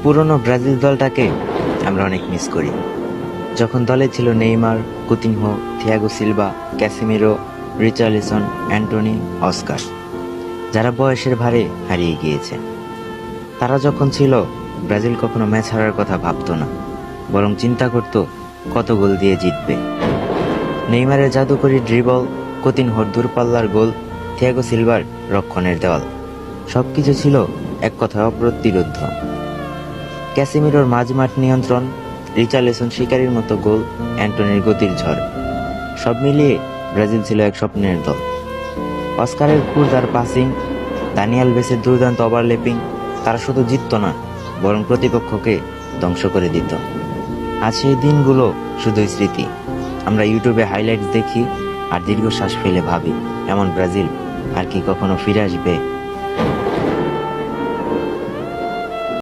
পুরনো ব্রাজিল দলটাকে আমরা অনেক মিস করি। যখন দলে ছিল Neymar, Coutinho, Thiago Silva, Casemiro, Richarlison, Antony, Oscar, যারা বয়সের ভারে হারিয়ে গিয়েছে। তারা যখন ছিল, ব্রাজিল কখনো ম্যাচ হারার কথা ভাবতো না, বরং চিন্তা করত কত গোল দিয়ে জিতবে। নেইমারের জাদুকরী ড্রিবল, কুতিনহোর দূরপাল্লার গোল, থিয়াগো সিলভার রক্ষণের দেওয়াল, সবকিছু ছিল এক কথায় অপ্রতিরোধ্য। ক্যাসিমিরোর মাঝমাঠ নিয়ন্ত্রণ, রিচার্লিসন শিকারীর মতো গোল, অ্যান্টনির গতির ঝড়, সব মিলিয়ে ব্রাজিল ছিল এক স্বপ্নের দল। অস্কারের খুরদার পাসিং, দানিয়েল বেসের দুর্দান্ত ওভারল্যাপিং, তারা শুধু জিতত না, বরং প্রতিপক্ষকে ধ্বংস করে দিত। আজ সেই দিনগুলো শুধুই স্মৃতি। আমরা ইউটিউবে হাইলাইটস দেখি আর দীর্ঘশ্বাস ফেলে ভাবি, এমন ব্রাজিল আর কি কখনো ফিরে আসবে?